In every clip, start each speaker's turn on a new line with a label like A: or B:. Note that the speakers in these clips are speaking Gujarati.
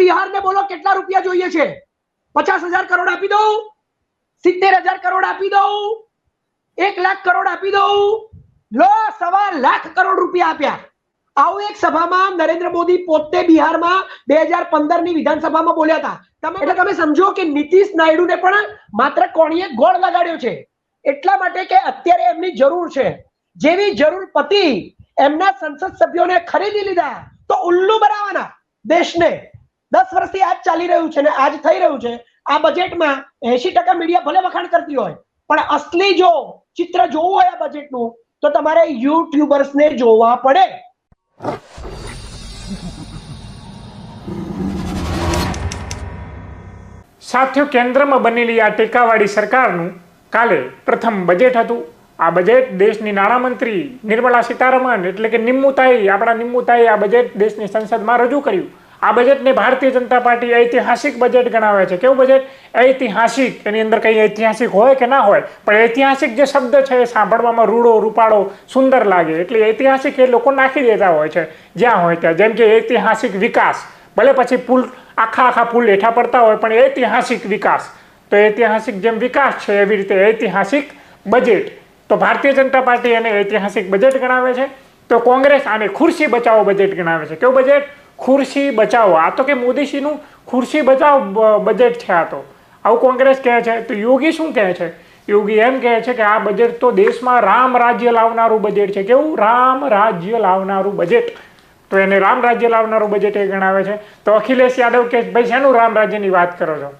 A: બિહારને બોલો કેટલા રૂપિયા જોઈએ છે? 50,000 કરોડ આપી દઉં, 70,000 કરોડ આપી દઉં, 1 લાખ કરોડ આપી દઉં, લો 1.25 લાખ કરોડ રૂપિયા આપ્યા. આવું એક સભામાં નરેન્દ્ર મોદી પોતે બિહારમાં 2015 ની વિધાનસભામાં બોલ્યા હતા. એટલે તમે સમજો કે નીતિશ નાયડુને પણ માત્ર કોણીએ ગોળ લગાડ્યો છે, એટલા માટે કે અત્યારે એમની જરૂર છે. જેવી જરૂર પતી એમના સંસદ સભ્યોને ખરીદી લીધા તો ઉલ્લુ બનાવવાના દેશને. 10 વર્ષથી આજ ચાલી રહ્યું છે ને આજ થઈ રહ્યું છે. આ બજેટમાં 80% મીડિયા ભલે વખાણ કરતી હોય, પણ અસલી જો ચિત્ર જોવું હોય આ બજેટનું તો તમારે યુટ્યુબર્સને જોવા પડે.
B: સાથીઓ, કેન્દ્રમાં બનેલી આ ટેકાવાળી સરકારનું કાલે પ્રથમ બજેટ હતું. આ બજેટ દેશની નાણામંત્રી નિર્મલા સીતારમણ એટલે કે નિમ્મુતાઈ, આપણા નિમ્મુતાઈ આ બજેટ દેશની સંસદમાં રજૂ કર્યું. આ બજેટને ભારતીય જનતા પાર્ટી ઐતિહાસિક બજેટ ગણાવે છે. કેવું બજેટ? ઐતિહાસિક. એની અંદર કંઈ ઐતિહાસિક હોય કે ના હોય, પણ ઐતિહાસિક જે શબ્દ છે એ સાંભળવામાં રૂડો રૂપાળો સુંદર લાગે, એટલે ઐતિહાસિક એ લોકો નાખી દેતા હોય છે જ્યાં હોય ત્યાં. જેમ કે ઐતિહાસિક વિકાસ, ભલે પછી પુલ આખા પુલ હેઠા પડતા હોય, પણ ઐતિહાસિક વિકાસ. તો ઐતિહાસિક જેમ વિકાસ છે એવી રીતે ઐતિહાસિક બજેટ. તો ભારતીય જનતા પાર્ટી એને ઐતિહાસિક બજેટ ગણાવે છે, તો કોંગ્રેસ આને ખુરશી બચાવો બજેટ ગણાવે છે. કેવું બજેટ? ખુરશી બચાવો. આ તો કે મોદીજીનું ખુરશી બચાવો બજેટ છે આ તો, આવું કોંગ્રેસ કહે છે. તો યોગી શું કહે છે? યોગી એમ કહે છે કે આ બજેટ તો દેશમાં રામ રાજ્ય લાવનારું બજેટ છે. કેવું? રામ રાજ્ય લાવનારું બજેટ. તો એને રામ રાજ્ય લાવનારું બજેટ એ ગણાવે છે. તો અખિલેશ યાદવ કે ભાઈ શેનું રામ રાજ્યની વાત કરો છો?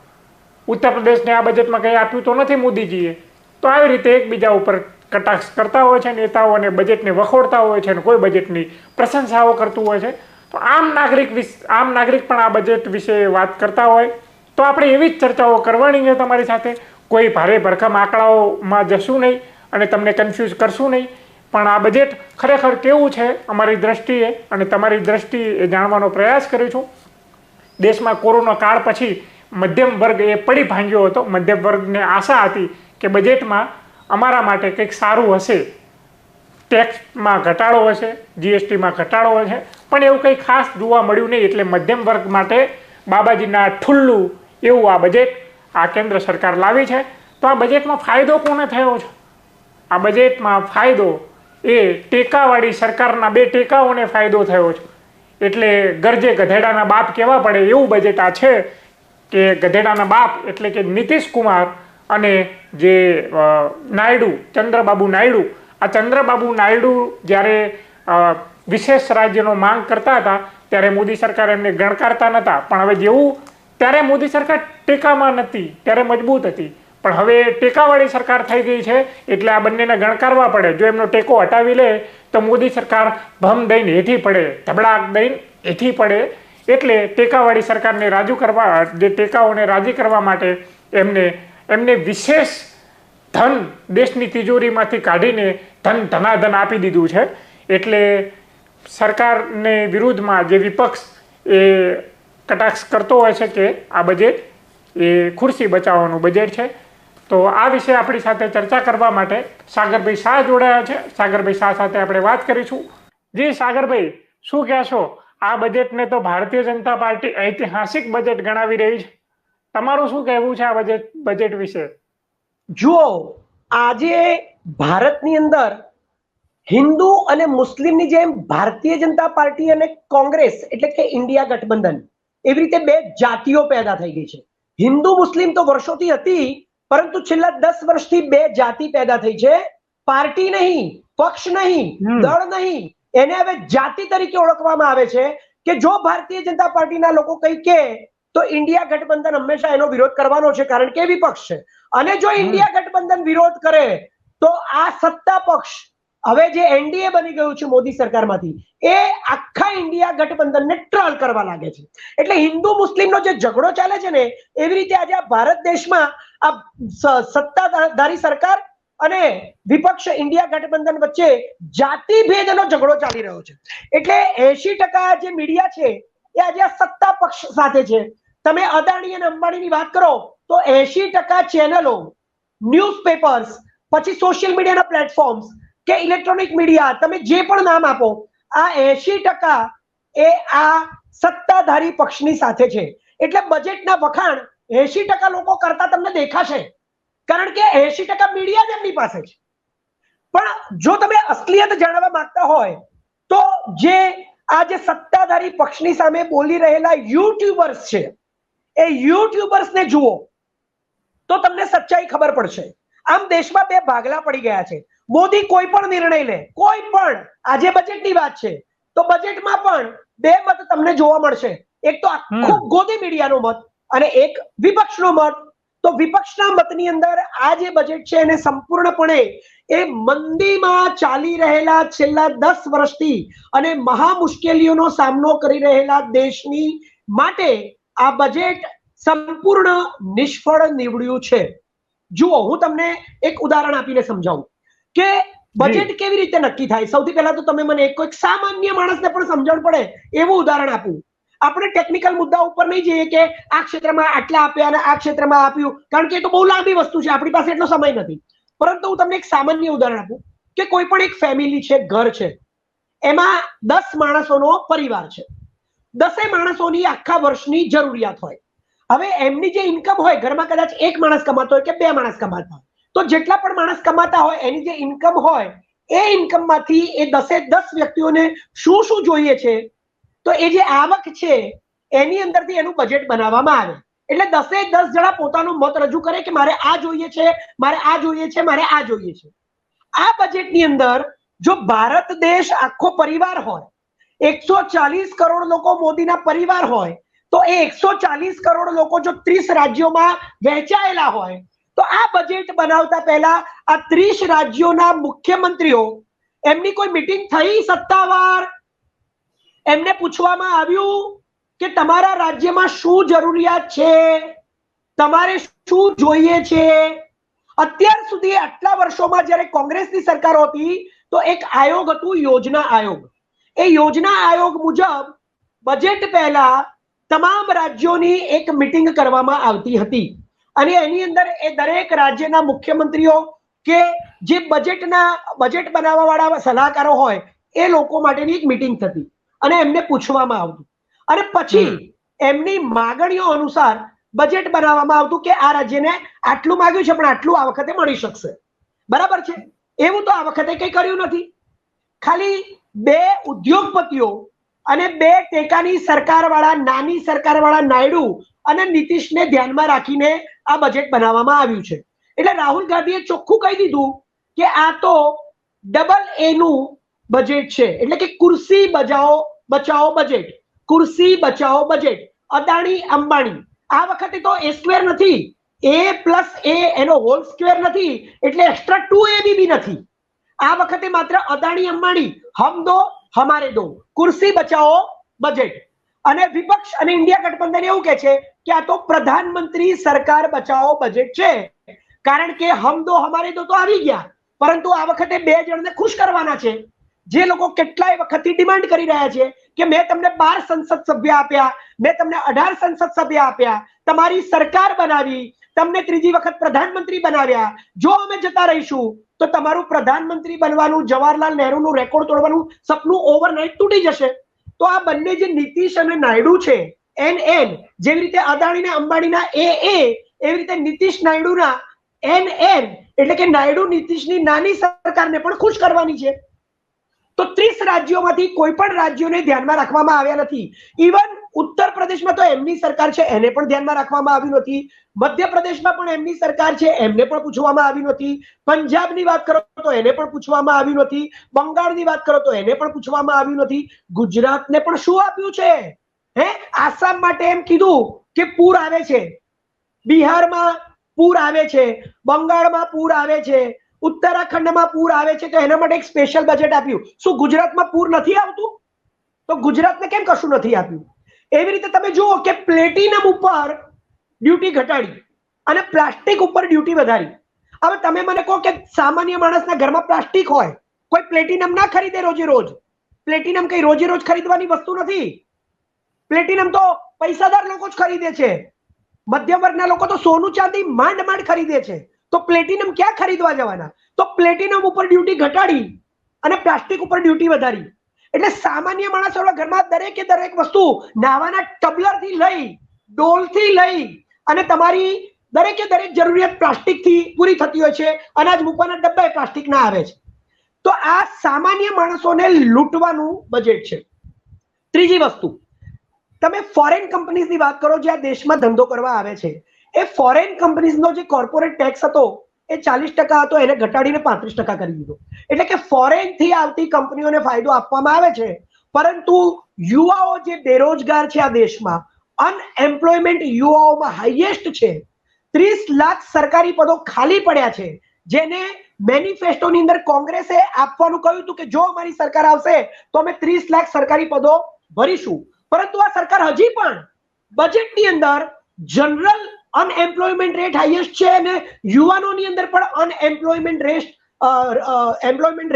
B: ઉત્તર પ્રદેશને આ બજેટમાં કંઈ આપ્યું તો નથી મોદીજીએ. તો આવી રીતે એકબીજા ઉપર કટાક્ષ કરતા હોય છે નેતાઓ અને બજેટને વખોડતા હોય છે અને કોઈ બજેટની પ્રશંસાઓ કરતું હોય છે. તો આમ નાગરિક પણ આ બજેટ વિશે વાત કરતા હોય તો આપણે એવી જ ચર્ચાઓ કરવાની છે તમારી સાથે. કોઈ ભારે ભરખમ આંકડાઓમાં જશું નહીં અને તમને કન્ફ્યુઝ કરશું નહીં, પણ આ બજેટ ખરેખર કેવું છે અમારી દ્રષ્ટિએ અને તમારી દ્રષ્ટિએ જાણવાનો પ્રયાસ કરીશું. દેશમાં કોરોના કાળ પછી મધ્યમ વર્ગ એ પડી ભાંગ્યો હતો. મધ્યમ વર્ગને આશા હતી કે બજેટમાં અમારા માટે કંઈક સારું હશે, ટેક્સમાં ઘટાડો હશે, જીએસટીમાં ઘટાડો હશે, પણ એવું કંઈ ખાસ જોવા મળ્યું નહીં. એટલે મધ્યમ વર્ગ માટે બાબાજીના ઠુલ્લું એવું આ બજેટ આ કેન્દ્ર સરકાર લાવી છે. તો આ બજેટમાં ફાયદો કોને થયો છે? આ બજેટમાં ફાયદો એ ટેકાવાળી સરકારના 2 ટેકાઓને ફાયદો થયો છે. એટલે ગરજે ગધેડાના બાપ કહેવા પડે એવું બજેટ આ છે કે ગધેડાના બાપ એટલે કે નીતિશ કુમાર અને જે નાયડુ, ચંદ્રબાબુ નાયડુ. આ ચંદ્રબાબુ નાયડુ જ્યારે વિશેષ રાજ્યનો માંગ કરતા હતા ત્યારે મોદી સરકાર એમને ગણકારતા નહોતા, પણ હવે જેવું ત્યારે મોદી સરકાર ટેકામાં નથી, ત્યારે મજબૂત હતી, પણ હવે ટેકાવાળી સરકાર થઈ ગઈ છે એટલે આ બંનેને ગણકારવા પડે. જો એમનો ટેકો હટાવી લે તો મોદી સરકાર ભમ દઈને હેઠી પડે, ધબડાક દઈને હેઠી પડે. એટલે ટેકાવાળી સરકારને રાજી કરવા, જે ટેકાઓને રાજી કરવા માટે એમને વિશેષ ધન દેશની તિજોરીમાંથી કાઢીને ધનાધન આપી દીધું છે. એટલે સરકારને વિરુદ્ધમાં જે વિપક્ષ એ કટાક્ષ કરતો હોય છે કે આ બજેટ એ ખુરશી બચાવવાનું બજેટ છે. તો આ વિશે આપણી સાથે ચર્ચા કરવા માટે સાગરભાઈ શાહ જોડાયા છે. સાગરભાઈ શાહ સાથે આપણે વાત કરીશું. જી સાગરભાઈ, શું કહેશો? આ બજેટને તો ભારતીય જનતા પાર્ટી ઐતિહાસિક બજેટ ગણાવી રહી છે. તમારું શું કહેવું છે આ બજેટ વિશે?
A: જુઓ, આજે ભારતની અંદર હિન્દુ અને મુસ્લિમની જેમ ભારતીય જનતા પાર્ટી અને કોંગ્રેસ એટલે કે ઇન્ડિયા ગઠબંધન એવી રીતે 2 જાતિઓ પેદા થઈ ગઈ છે. હિન્દુ મુસ્લિમ તો વર્ષોથી હતી, પરંતુ છેલ્લા 10 વર્ષથી 2 જાતિ પેદા થઈ છે. પાર્ટી નહીં, પક્ષ નહીં, દળ નહીં, એને હવે જાતિ તરીકે ઓળખવામાં આવે છે. કે જો ભારતીય જનતા પાર્ટીના લોકો કંઈ કહે તો ઇન્ડિયા ગઠબંધન હંમેશા એનો વિરોધ કરવાનો છે, કારણ કે વિપક્ષ છે. અને જો ઇન્ડિયા ગઠબંધન વિરોધ કરે તો આ સત્તા પક્ષ હવે જે એનડીએ બની ગયું છે મોદી સરકારમાંથી, એ આખા ઇન્ડિયા ગઠબંધનને ટ્રોલ કરવા લાગે છે. એટલે હિન્દુ મુસ્લિમનો જે ઝઘડો ચાલે છે ને, એવી રીતે આજે આ ભારત દેશમાં આ સત્તાધારી સરકાર અને વિપક્ષ ઇન્ડિયા ગઠબંધન વચ્ચે જાતિ ભેદનો ઝઘડો ચાલી રહ્યો છે. એટલે 80% જે મીડિયા છે એ આજે આ સત્તા પક્ષ સાથે છે. તમે અદાણી અને અંબાણીની વાત કરો તો 80% ચેનલો, ન્યૂઝપેપર્સ, પછી સોશિયલ મીડિયાના પ્લેટફોર્મ્સ કે ઇલેક્ટ્રોનિક મીડિયા, તમે જે પણ નામ આપો, આ 80% એ આ સત્તાધારી પક્ષની સાથે છે. એટલે બજેટના વખાણ 80% લોકો કરતા તમને દેખાશે, કારણ કે 80% મીડિયા જ એમની પાસે છે. પણ જો તમે અસલિયત જાણવા માંગતા હોય તો જે આ જે સત્તાધારી પક્ષની સામે બોલી રહેલા યુટ્યુબર્સ છે, એ યુટ્યુબર્સને જુઓ તો તમને સચ્ચાઈ ખબર પડશે. આમ દેશમાં બે ભાગલા પડી ગયા છે. મોદી કોઈ પણ નિર્ણય લે, કોઈ પણ, આજે બજેટની વાત છે તો બજેટમાં પણ બે મત તમને જોવા મળશે. એક તો આખું ગોદી મીડિયાનો મત અને એક વિપક્ષનો મત. તો વિપક્ષના મતની અંદર આ જે બજેટ છે એને સંપૂર્ણપણે એ મંદીમાં ચાલી રહેલા છેલ્લા 10 વર્ષથી અને મહા મુશ્કેલીઓનો સામનો કરી રહેલા દેશની માટે આ બજેટ સંપૂર્ણ નિષ્ફળ નીવડ્યું છે. જુઓ, હું તમને એક ઉદાહરણ આપીને સમજાવું કે બજેટ કેવી રીતે નક્કી થાય. સૌથી પહેલા તો તમે મને એક સામાન્ય માણસને પણ સમજણ પડે એવું ઉદાહરણ આપું. આપણે ટેકનિકલ મુદ્દા ઉપર નહીં જઈએ કે આ ક્ષેત્રમાં આટલા આપ્યા અને આ ક્ષેત્રમાં આપ્યું, કારણ કે એ તો બહુ લાંબી વસ્તુ છે, આપણી પાસે એટલો સમય નથી. પરંતુ હું તમને એક સામાન્ય ઉદાહરણ આપું કે કોઈ પણ એક ફેમિલી છે, ઘર છે, એમાં 10 માણસોનો પરિવાર છે. 10 માણસોની આખા વર્ષની જરૂરિયાત હોય. હવે એમની જે ઇન્કમ હોય, ઘરમાં કદાચ એક માણસ કમાતો હોય કે 2 માણસ કમાતા હોય, તો જેટલા પણ માણસ કમાતા હોય એની જે ઇન્કમ હોય એ ઇન્કમમાંથી એ 10 વ્યક્તિઓને શું શું જોઈએ છે, તો એ જે આવક છે એની અંદરથી એનું બજેટ બનાવવામાં આવે. એટલે 10 જણા પોતાનો મત રજૂ કરે કે મારે આ જોઈએ છે, મારે આ જોઈએ છે, મારે આ જોઈએ છે. આ બજેટની અંદર જો ભારત દેશ આખો પરિવાર હોય, 140 કરોડ લોકો મોદીના પરિવાર હોય, તો એ 140 કરોડ લોકો જો 30 રાજ્યોમાં વહેંચાયેલા હોય, તો આ બજેટ બનાવતા પહેલા આ 30 રાજ્યોના મુખ્યમંત્રીઓ, એમની કોઈ મીટિંગ થઈ સત્તાવાર? એમને પૂછવામાં આવ્યું કે તમારા રાજ્યમાં શું જરૂરિયાત છે, તમારે શું જોઈએ છે? અત્યાર સુધી આટલા વર્ષોમાં જ્યારે કોંગ્રેસની સરકાર હતી તો એક આયોગ હતું, યોજના આયોગ. એ યોજના આયોગ મુજબ બજેટ પહેલા તમામ રાજ્યોની એક મીટિંગ કરવામાં આવતી હતી અને એની અંદર એ દરેક રાજ્યના મુખ્યમંત્રીઓ કે જે બજેટ બનાવવા વાળા સલાહકારો હોય એ લોકો માટેની એક મીટિંગ થતી અને એમને પૂછવામાં આવતું અને પછી એમની માંગણીઓ અનુસાર બજેટ બનાવવામાં આવતું કે આ રાજ્યને આટલું માંગ્યું છે પણ આટલું આ વખતે મળી શકશે. બરાબર છે? એવું તો આ વખતે કંઈ કર્યું નથી. ખાલી 2 ઉદ્યોગપતિઓ અને 2 ટેકાની સરકારવાળા, નાની સરકારવાળા નાયડુ અને નીતિશને ધ્યાનમાં રાખીને આ બજેટ બનાવવામાં આવ્યું છે. એટલે રાહુલ ગાંધીએ ચોખ્ખું કહી દીધું કે આ તો AA નું બજેટ છે, એટલે કે ખુરશી બચાવો બજેટ, ખુરશી બચાવો બજેટ. અદાણી અંબાણી, આ વખતે તો A² નથી, A+A એનો હોલ સ્ક્વેર નથી, એટલે એક્સ્ટ્રા 2AB બી નથી. આ વખતે માત્ર અદાણી અંબાણી, હમ દો હમારે દો, ખુરશી બચાવો બજેટ. અને વિપક્ષ અને ઇન્ડિયા ગઠબંધન એવું કહે છે કે આ તો પ્રધાનમંત્રી સરકાર બચાવો બજેટ છે, કારણ કે હમ દો હમારે દો તો આવી ગયા, પરંતુ આ વખતે 2 જણને ખુશ કરવાના છે. જે લોકો કેટલાય વખતથી ડિમાન્ડ કરી રહ્યા છે કે મેં તમને 12 સંસદ સભ્ય આપ્યા, મેં તમને 18 સંસદ સભ્ય આપ્યા, તમારી સરકાર બનાવી, તમને 3જી વખત પ્રધાનમંત્રી બનાવ્યા, જો અમે જતા રહીશું તો તમારું પ્રધાનમંત્રી બનવાનું, જવાહરલાલ નહેરુનું રેકોર્ડ તોડવાનું સપનું ઓવરનાઇટ તૂટી જશે. તો આ બંને જે નીતિશ અને નાયડુ છે, NN, જેવી રીતે અદાણી ને અંબાણીના AA, એવી રીતે નીતિશ નાયડુના NN, એટલે કે નાયડુ નીતિશની નાની સરકારને પણ ખુશ કરવાની છે. તો 30 રાજ્યોમાંથી કોઈ પણ રાજ્યોને ધ્યાનમાં રાખવામાં આવ્યા નથી. ઇવન ઉત્તર પ્રદેશમાં તો એમની સરકાર છે, એને પણ ધ્યાનમાં રાખવામાં આવ્યું નથી. મધ્યપ્રદેશમાં પણ એમની સરકાર છે, એમને પણ પૂછવામાં આવ્યું નથી. પંજાબની વાત કરો તો એને પણ પૂછવામાં આવ્યું નથી. બંગાળની વાત કરો તો એને પણ પૂછવામાં આવ્યું નથી. ગુજરાતને પણ શું આપ્યું છે? આસામ માટે એમ કીધું કે પૂર આવે છે, બિહારમાં પૂર આવે છે, બંગાળમાં પૂર આવે છે, ઉત્તરાખંડમાં પૂર આવે છે, તો એના માટે એક સ્પેશિયલ બજેટ આપ્યું. શું ગુજરાતમાં પૂર નથી આવતું? તો ગુજરાતને કેમ કશું નથી આપ્યું? એવી રીતે તમે જુઓ કે પ્લેટિનમ ઉપર ડ્યુટી ઘટાડી અને પ્લાસ્ટિક ઉપર ડ્યુટી વધારી. હવે તમે મને કહો કે સામાન્ય માણસના ઘરમાં પ્લાસ્ટિક હોય, કોઈ પ્લેટિનમ ના ખરીદે રોજે રોજ. પ્લેટિનમ કઈ રોજે રોજ ખરીદવાની વસ્તુ નથી. પ્લેટિનમ તો પૈસાદાર લોકો જ ખરીદે છે. મધ્યમ વર્ગના લોકો તો સોનું ચાંદી માંડ ખરીદે છે. તો પ્લેટિનમ ક્યાં ખરીદવા જવાના? તો પ્લેટિનમ ઉપર ડ્યુટી ઘટાડી અને પ્લાસ્ટિક ઉપર ડ્યુટી વધારી. એટલે સામાન્ય માણસોના ઘરમાં દરેકે દરેક વસ્તુ, નાવાના ટબલરથી લઈ, ડોલથી લઈ અને તમારી દરેકે દરેક જરૂરિયાત પ્લાસ્ટિકથી પૂરી થતી હોય છે. અનાજ મૂકવાના ડબ્બા પ્લાસ્ટિકના આવે છે. તો આ સામાન્ય માણસોને લૂંટવાનું બજેટ છે. ત્રીજી વસ્તુ, તમે ફોરેન કંપનીઝની વાત કરો જે આ દેશમાં ધંધો કરવા આવે છે. એ ફોરેન કંપનીઝનો જે કોર્પોરેટ ટેક્સ હતો એ 40% હતો, એને ઘટાડીને 35% કરી દીધો. એટલે કે ફોરેન થી આવતી કંપનીઓને ફાયદો આપવામાં આવે છે, પરંતુ યુવાઓ જે બેરોજગાર છે આ દેશમાં, અનએમ્પ્લોયમેન્ટ યુવાઓમાં હાઈએસ્ટ છે. 30 લાખ સરકારી પદો ખાલી પડ્યા છે, જેને મેનિફેસ્ટોની અંદર કોંગ્રેસે આપવાનું કહ્યું હતું કે જો અમારી સરકાર આવશે તો અમે 30 લાખ સરકારી પદો ભરીશું. પરંતુ આ સરકાર હજી પણ બજેટની અંદર જનરલ અનએમ્પ્લોયમેન્ટ રેટ હાઈએસ્ટ છે અને યુવાનોની અંદર પણ એમ્પ્લોયમેન્ટ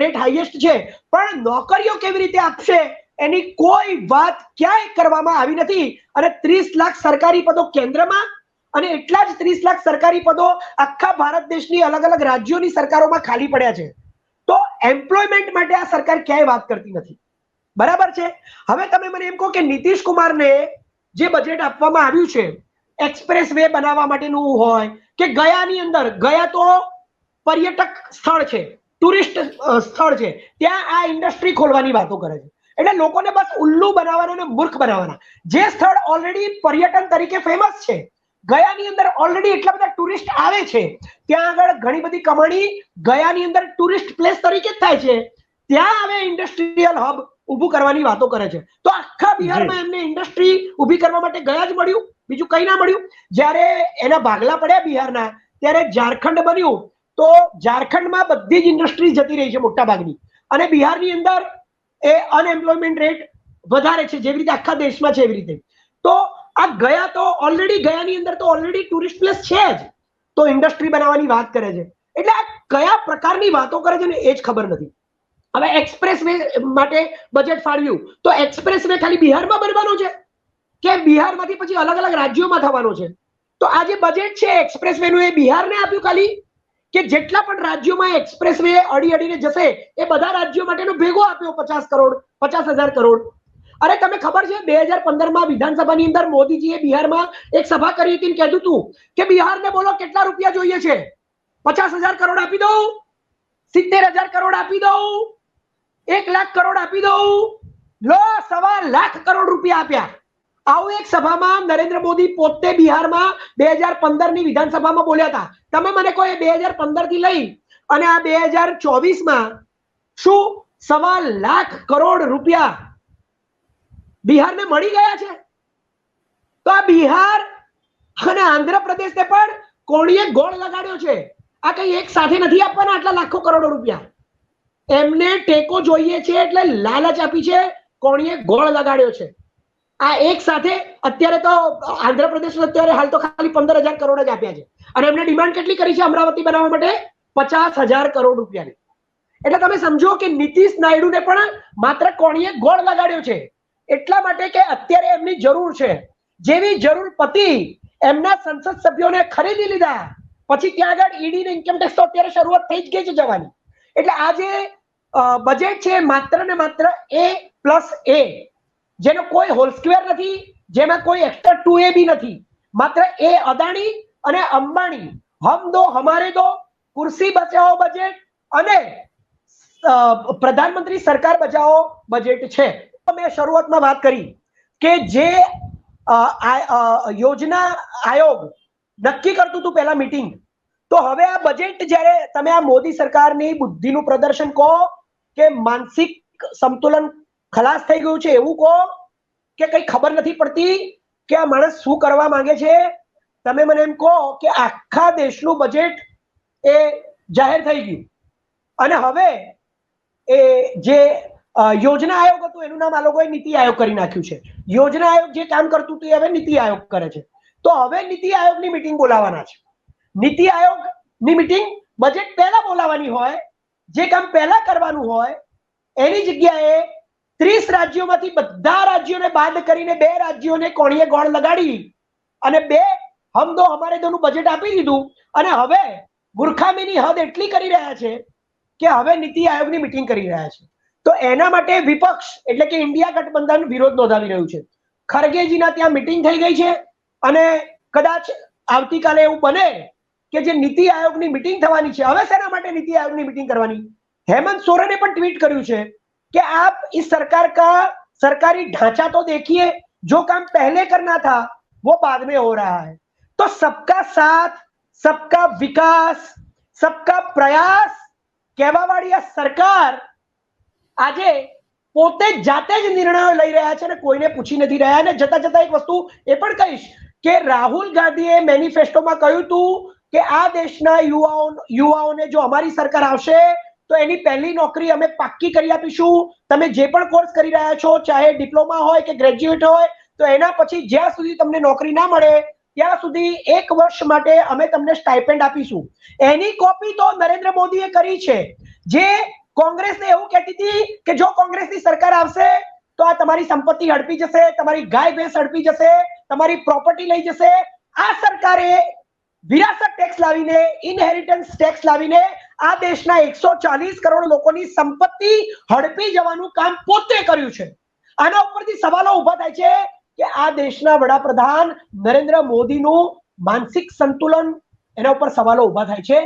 A: રેટ હાઈએસ્ટ છે, પણ નોકરીઓ કેવી રીતે આપશે એની કોઈ વાત ક્યાંય કરવામાં આવી નથી. અને 30 લાખ સરકારી પદો કેન્દ્રમાં અને એટલા જ 30 લાખ સરકારી પદો આખા ભારત દેશની અલગ અલગ રાજ્યોની સરકારોમાં ખાલી પડ્યા છે. તો એમ્પ્લોયમેન્ટ માટે આ સરકાર ક્યાંય વાત કરતી નથી. બરાબર છે. હવે તમે મને એમ કહો કે નીતિશ કુમારને જે બજેટ આપવામાં આવ્યું છે, એક્સપ્રેસ વે બનાવવા માટેનું હોય કે ગયાની અંદર, ગયા તો પર્યટક સ્થળ છે, ટુરિસ્ટ સ્થળ છે, ત્યાં આ ઇન્ડસ્ટ્રી ખોલવાની વાતો કરે છે. એટલે લોકોને બસ ઉલ્લુ બનાવવાના અને મૂર્ખ બનાવવાના. જે સ્થળ ઓલરેડી પર્યટન તરીકે ફેમસ છે, ગયાની અંદર ઓલરેડી એટલા બધા ટુરિસ્ટ આવે છે, ત્યાં આગળ ઘણી બધી કમાણી ગયાની અંદર ટુરિસ્ટ પ્લેસ તરીકે જ થાય છે, ત્યાં હવે ઇન્ડસ્ટ્રીયલ હબ ઊભું કરવાની વાતો કરે છે. તો આખા બિહારમાં એમને ઇન્ડસ્ટ્રી ઊભી કરવા માટે ગયા જ મળ્યું, બીજું કઈ ના મળ્યું. જ્યારે એના ભાગલા પડ્યા બિહારના, ત્યારે ઝારખંડ બન્યું, તો ઝારખંડમાં બધી જ ઇન્ડસ્ટ્રી જતી રહી છે મોટા ભાગની, અને બિહારની અંદર એ અનએમ્પ્લોયમેન્ટ રેટ વધારે છે, જેવી રીતે આખા દેશમાં છે એવી રીતે. તો આ ગયા તો ઓલરેડી, ગયાની અંદર તો ઓલરેડી ટુરિસ્ટ પ્લેસ છે જ, તો ઇન્ડસ્ટ્રી બનાવવાની વાત કરે છે. એટલે આ કયા પ્રકારની વાતો કરે છે ને એ જ ખબર નથી. હવે એક્સપ્રેસ વે માટે બજેટ ફાળવ્યું, તો એક્સપ્રેસ વે ખાલી બિહારમાં બનવાનો છે કે બિહારમાંથી પછી અલગ અલગ રાજ્યોમાં થવાનો છે? તો આ જે બજેટ છે એક્સપ્રેસ વે નું, એ બિહારને આપ્યું ખાલી, કે જેટલા પણ રાજ્યોમાં એક્સપ્રેસ વે અડીને જશે એ બધા રાજ્યો માટેનો ભેગો આપ્યો 50 કરોડ, 50,000 કરોડ? અરે તમે ખબર છે 2015માં વિધાનસભાની અંદર મોદીજીએ બિહારમાં એક સભા કરી હતી, કહેતું હતું કે બિહારને બોલો કેટલા રૂપિયા જોઈએ છે, 50,000 કરોડ આપી દઉં, 70,000 કરોડ આપી દઉં, 1 લાખ કરોડ આપી દઉં. લો 1.25 લાખ કરોડ રૂપિયા આપ્યા. આવું એક સભામાં નરેન્દ્ર મોદી પોતે બિહારમાં 2015ની વિધાનસભામાં બોલ્યા હતા. તમે મને કહો 2015 થી લઈ અને આ 2024માં શું 1.25 લાખ કરોડ રૂપિયા બિહારને મળી ગયા છે? તો આ બિહાર અને આંધ્રપ્રદેશને પણ કોણીએ ગોળ લગાડ્યો છે. આ કઈ એક સાથે નથી આપવાના આટલા લાખો કરોડો રૂપિયા. એમને ટેકો જોઈએ છે એટલે લાલચ આપી છે, કોણીએ ગોળ લગાડ્યો છે. આ એક સાથે અત્યારે તો આંધ્રપ્રદેશ અત્યારે હાલ તો ખાલી 15,000 કરોડ જ આપ્યા છે, અને એમને ડિમાન્ડ કેટલી કરી છે અમરાવતી બનાવવા માટે? 50,000 કરોડ રૂપિયાની. એટલે તમે સમજો કે નીતિશ નાયડુને પણ માત્ર કોણીએ ગોળ લગાડ્યો છે, એટલા માટે કે અત્યારે એમની જરૂર છે. જેવી જરૂર પતી, એમના સંસદ સભ્યોને ખરીદી લીધા, પછી ત્યાં આગળ ઈડી ને ઇન્કમ ટેક્સ તો અત્યારે શરૂઆત થઈ જ ગઈ છે જવાની. એટલે આ જે બજેટ છે માત્ર ને માત્ર A+A, જેનો કોઈ હોલ સ્ક્વેર નથી, જેમાં કોઈ એક્સ્ટ્રા 2A બી નથી. માત્ર એ અદાણી અને અંબાણી, હમ દો હમારે દો, કુર્સી બચાવો બજેટ અને પ્રધાનમંત્રી સરકાર બચાવો બજેટ છે. મેં શરૂઆતમાં વાત કરી કે જે યોજના આયોગ નક્કી કરતું હતું પહેલા મીટિંગ, તો હવે આ બજેટ જ્યારે તમે આ મોદી સરકારની બુદ્ધિનું પ્રદર્શન કહો કે માનસિક સંતુલન ખલાસ થઈ ગયું છે એવું કહો કે કઈ ખબર નથી પડતી કે આ માણસ શું કરવા માંગે છે, તમે મને એમ કહો કે આખા દેશનું બજેટ એ જાહેર થઈ ગયું અને હવે એ જે યોજના આયોગ હતું એનું નામ આ લોકોએ નીતિ આયોગ કરી નાખ્યું છે. યોજના આયોગ જે કામ કરતું હતું એ હવે નીતિ આયોગ કરે છે. તો હવે નીતિ આયોગની મીટિંગ બોલાવવાના છે. નીતિ આયોગની મીટિંગ બજેટ પહેલા બોલાવવાની હોય, જે કામ પહેલા કરવાનું હોય એની જગ્યાએ 30 રાજ્યોમાંથી બધા રાજ્યોને બાદ કરીને 2 રાજ્યોને કોણીએ ગોળ લગાડી અને 2 હમ દો હમારે દો નું બજેટ આપી દીધું. અને હવે મૂર્ખામીની હદ એટલી કરી રહ્યા છે કે હવે નીતિ આયોગની મીટિંગ કરી રહ્યા છે. તો એના માટે વિપક્ષ એટલે કે ઇન્ડિયા ગઠબંધન વિરોધ નોંધાવી રહ્યું છે. ખરગેજીના ત્યાં મિટિંગ થઈ ગઈ છે અને કદાચ આવતીકાલે એવું બને કે જે નીતિ આયોગની મિટિંગ થવાની છે. હવે શેના માટે નીતિ આયોગની મિટિંગ કરવાની? हेमंत सोरेने પણ ટ્વીટ કર્યું છે કે आप इस सरकार का सरकारी ढांचा तो देखिए, जो काम पहले करना था वो बाद में हो रहा है. तो सबका साथ, सबका विकास, सबका प्रयास કહેવા વાળી આ સરકાર આજે પોતે જાતે જ નિર્ણયો લઈ રહ્યા છે અને કોઈને પૂછી નથી રહ્યા. અને જતા જતા એક વસ્તુ એ પણ કહીશ કે રાહુલ ગાંધીએ મેનિફેસ્ટોમાં કહ્યું હતું કે આ દેશના યુવાઓને જો અમારી સરકાર આવશે તો એની પહેલી નોકરી અમે પાક્કી કરી આપીશું. તમે જે પણ કોર્સ કરી રહ્યા છો, ચાહે ડિપ્લોમા હોય કે ગ્રેજ્યુએટ હોય, તો એના પછી જ્યાં સુધી તમને નોકરી ના મળે ત્યાં સુધી 1 વર્ષ માટે અમે તમને સ્ટાઇપેન્ડ આપીશું. એની કોપી તો નરેન્દ્ર મોદીએ કરી છે. જે કોંગ્રેસને એવું કહેતી હતી કે જો કોંગ્રેસની સરકાર આવશે તો આ તમારી સંપત્તિ હડપી જશે, તમારી ગાય ભેંસ હડપી જશે, તમારી પ્રોપર્ટી લઈ જશે. આ સરકારે વિરાસત ટેક્સ લાવીને, ઇનહેરિટન્સ ટેક્સ લાવીને આ દેશના 140 કરોડ લોકોની સંપત્તિ હડપી જવાનું કામ પોતે કર્યું છે. આના ઉપરથી સવાલો ઉભા થાય છે કે આ દેશના વડાપ્રધાન નરેન્દ્ર મોદીનું માનસિક સંતુલન, એના ઉપર સવાલો ઉભા થાય છે.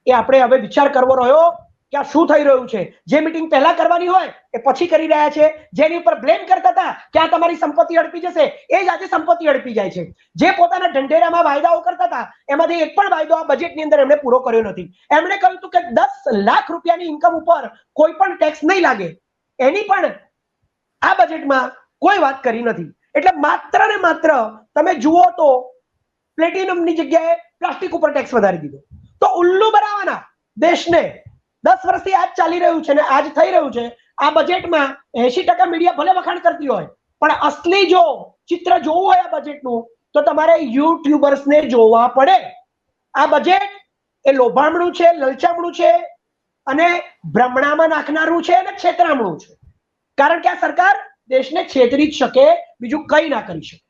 A: એ આપણે હવે વિચાર કરવો રહ્યો કે આ શું થઈ રહ્યું છે. જે મીટિંગ પહેલા કરવાની હોય એ પછી કરી રહ્યા છે. જેની ઉપર બ્લેમ કરતા હતા કે આ તમારી સંપત્તિ હડપી જશે, એ જ આજે સંપત્તિ હડપી જાય છે. જે પોતાના ઢંઢેરામાં વાયદાઓ કરતા હતા એમાંથી એક પણ વાયદો આ બજેટની અંદર એમણે પૂરો કર્યો નથી. એમણે કહ્યું હતું કે 10 લાખ રૂપિયાની ઇન્કમ ઉપર કોઈ પણ ટેક્સ નહીં લાગે, એની પણ આ બજેટમાં કોઈ વાત કરી નથી. એટલે માત્ર ને માત્ર તમે જુઓ તો પ્લેટિનમની જગ્યાએ પ્લાસ્ટિક ઉપર ટેક્સ વધારી દીધો. તો ઉલ્લુ બનાવવાના દેશને 10 વર્ષથી આજ ચાલી રહ્યું છે ને આજ થઈ રહ્યું છે. આ બજેટમાં 80% મીડિયા ભલે વખાણ કરતી હોય, પણ અસલી જો ચિત્ર જોવું હોય આ બજેટનું તો તમારે યુટ્યુબર્સને જોવા પડે. આ બજેટ એ લોભામણું છે, લલચામણું છે અને ભ્રમણામાં નાખનારું છે અને છેતરામણું છે. કારણ કે આ સરકાર દેશને છેતરી જ શકે, બીજું કંઈ ના કરી શકે.